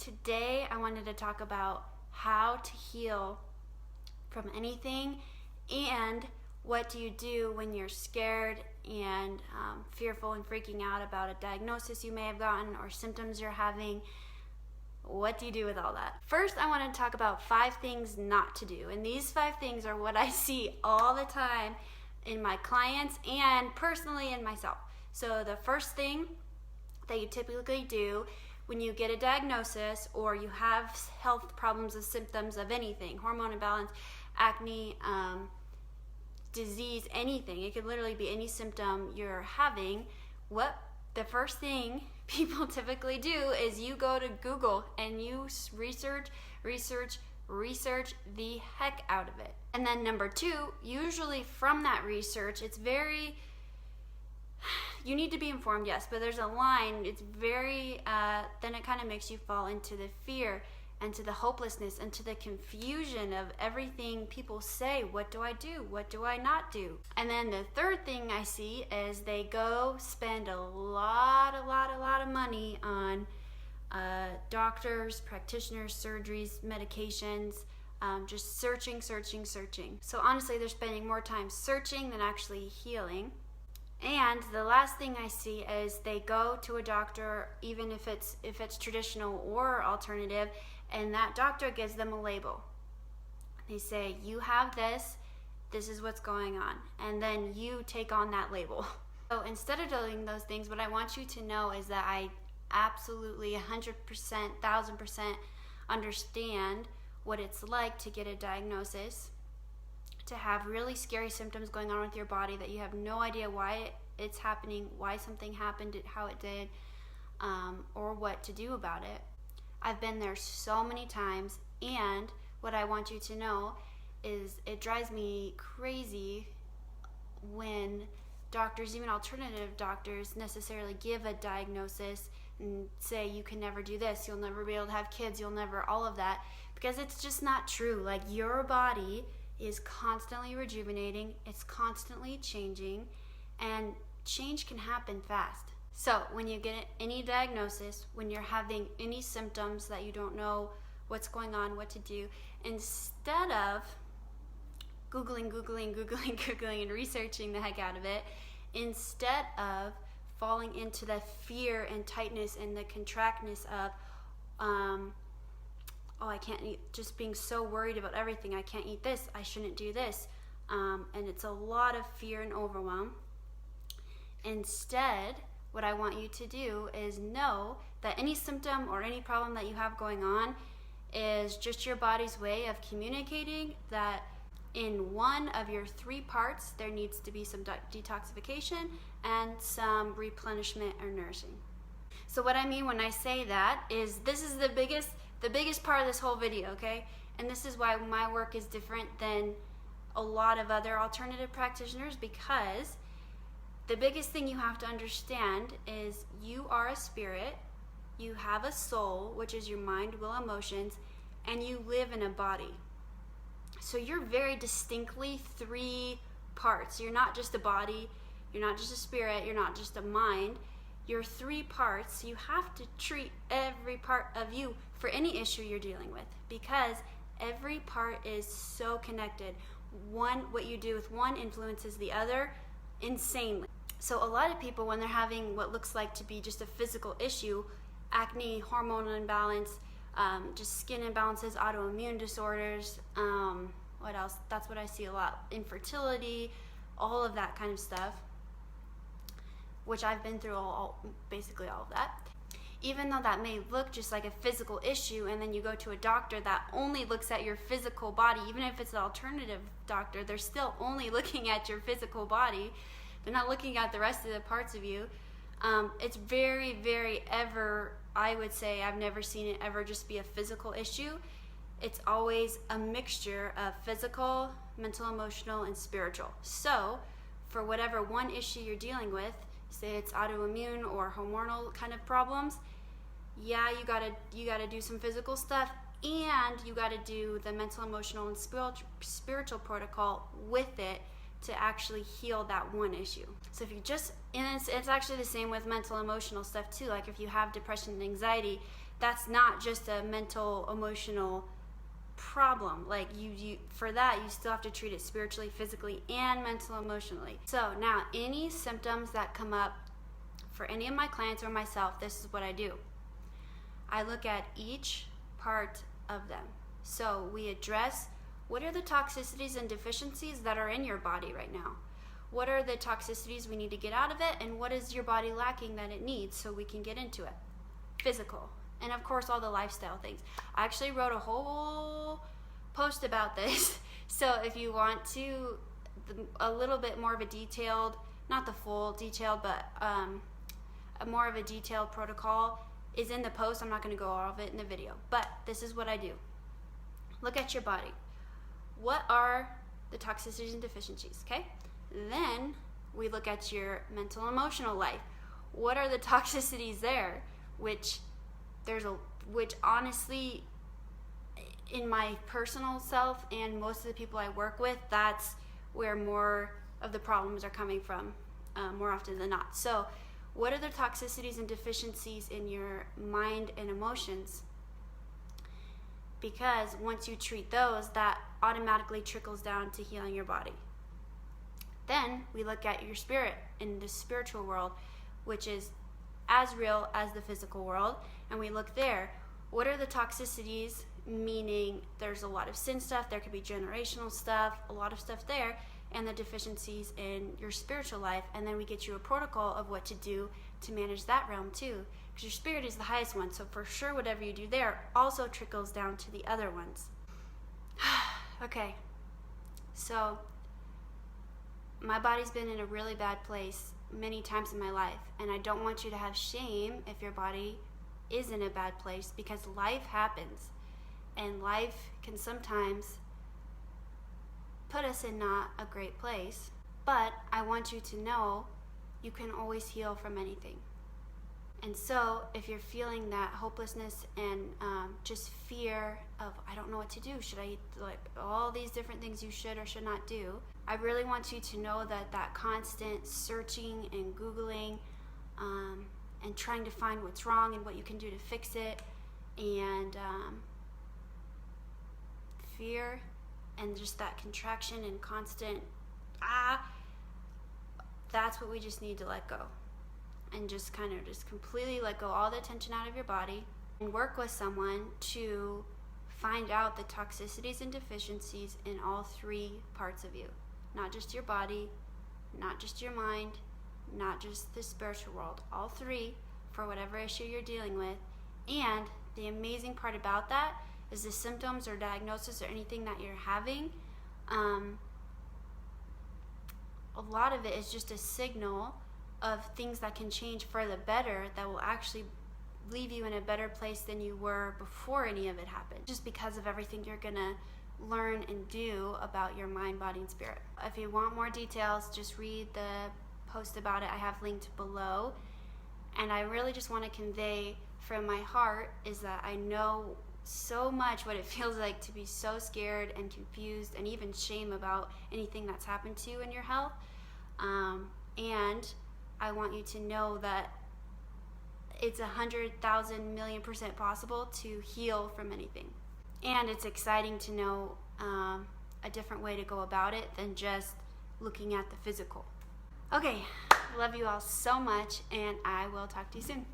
Today I wanted to talk about how to heal from anything and what do you do when you're scared and fearful and freaking out about a diagnosis you may have gotten or symptoms you're having. What do you do with all that? First, I want to talk about 5 things not to do. And these 5 things are what I see all the time in my clients and personally in myself. So the first thing that you typically do when you get a diagnosis or you have health problems or symptoms of anything, hormone imbalance, acne, disease, anything, it could literally be any symptom you're having, the first thing people typically do is you go to Google and you research the heck out of it. And then number 2, usually from that research, you need to be informed, yes, but there's a line, then it kind of makes you fall into the fear and to the hopelessness and to the confusion of everything people say. What do I do? What do I not do? And then the third thing I see is they go spend a lot of money on doctors, practitioners, surgeries, medications, just searching. So honestly, they're spending more time searching than actually healing. And the last thing I see is they go to a doctor, even if it's traditional or alternative, and that doctor gives them a label. They say, you have this is what's going on, and then you take on that label. So instead of doing those things, what I want you to know is that I absolutely 100%, 1000% understand what it's like to get a diagnosis, to have really scary symptoms going on with your body that you have no idea why it's happening, why something happened, how it did, or what to do about it. I've been there so many times, and what I want you to know is it drives me crazy when doctors, even alternative doctors, necessarily give a diagnosis and say you can never do this, you'll never be able to have kids, you'll never, all of that, because it's just not true. Like, your body is constantly rejuvenating, it's constantly changing, and change can happen fast. So when you get any diagnosis, when you're having any symptoms that you don't know what's going on, what to do, instead of Googling and researching the heck out of it, instead of falling into the fear and tightness and the contractness of I can't eat, just being so worried about everything, I can't eat this, I shouldn't do this, and it's a lot of fear and overwhelm. Instead, what I want you to do is know that any symptom or any problem that you have going on is just your body's way of communicating that in one of your 3 parts there needs to be some detoxification and some replenishment or nourishing. So what I mean when I say that is this is the biggest part of this whole video, okay? And this is why my work is different than a lot of other alternative practitioners, because the biggest thing you have to understand is you are a spirit, you have a soul, which is your mind, will, emotions, and you live in a body. So you're very distinctly 3 parts. You're not just a body, you're not just a spirit, you're not just a mind. You're 3 parts. You have to treat every part of you for any issue you're dealing with, because every part is so connected. What you do with one influences the other insanely. So a lot of people, when they're having what looks like to be just a physical issue, acne, hormonal imbalance, just skin imbalances, autoimmune disorders, what else? That's what I see a lot. Infertility, all of that kind of stuff, which I've been through basically all of that. Even though that may look just like a physical issue, and then you go to a doctor that only looks at your physical body, even if it's an alternative doctor, they're still only looking at your physical body. They're not looking at the rest of the parts of you. It's very, very I would say I've never seen it ever just be a physical issue. It's always a mixture of physical, mental, emotional, and spiritual. So for whatever one issue you're dealing with, say it's autoimmune or hormonal kind of problems, yeah, you gotta do some physical stuff, and you gotta do the mental, emotional, and spiritual protocol with it to actually heal that one issue. So if you just, and it's actually the same with mental, emotional stuff too. Like if you have depression and anxiety, that's not just a mental, emotional problem. Like you for that, you still have to treat it spiritually, physically, and mental, emotionally. So now any symptoms that come up for any of my clients or myself, this is what I do. I look at each part of them. So we address, what are the toxicities and deficiencies that are in your body right now? What are the toxicities we need to get out of it, and what is your body lacking that it needs, so we can get into it? Physical. And of course, all the lifestyle things. I actually wrote a whole post about this. So if you want to, a little bit more of a detailed, not the full detailed, but a more of a detailed protocol is in the post. I'm not going to go all of it in the video, but this is what I do. Look at your body. What are the toxicities and deficiencies, okay? Then we look at your mental and emotional life. What are the toxicities there? Which honestly, in my personal self and most of the people I work with, that's where more of the problems are coming from, more often than not. So what are the toxicities and deficiencies in your mind and emotions? Because once you treat those, that automatically trickles down to healing your body. Then we look at your spirit in the spiritual world, which is as real as the physical world, and we look there. What are the toxicities? Meaning there's a lot of sin stuff, there could be generational stuff, a lot of stuff there, and the deficiencies in your spiritual life, and then we get you a protocol of what to do to manage that realm too, because your spirit is the highest one, so for sure whatever you do there also trickles down to the other ones. Okay, so my body's been in a really bad place many times in my life, and I don't want you to have shame if your body is in a bad place, because life happens, and life can sometimes put us in not a great place. But I want you to know you can always heal from anything. And so if you're feeling that hopelessness and just fear of, I don't know what to do, should I eat, like all these different things you should or should not do, I really want you to know that that constant searching and Googling and trying to find what's wrong and what you can do to fix it, and fear and just that contraction and constant that's what we just need to let go, and just kind of just completely let go all the tension out of your body, and work with someone to find out the toxicities and deficiencies in all three parts of you. Not just your body, not just your mind, not just the spiritual world. All three, for whatever issue you're dealing with. And the amazing part about that is the symptoms or diagnosis or anything that you're having, a lot of it is just a signal of things that can change for the better, that will actually leave you in a better place than you were before any of it happened, just because of everything you're gonna learn and do about your mind, body, and spirit. If you want more details, just read the post about it I have linked below. And I really just want to convey from my heart is that I know so much what it feels like to be so scared and confused and even shame about anything that's happened to you in your health. And I want you to know that it's 100,000 million% possible to heal from anything. And it's exciting to know a different way to go about it than just looking at the physical. Okay, love you all so much, and I will talk to you soon.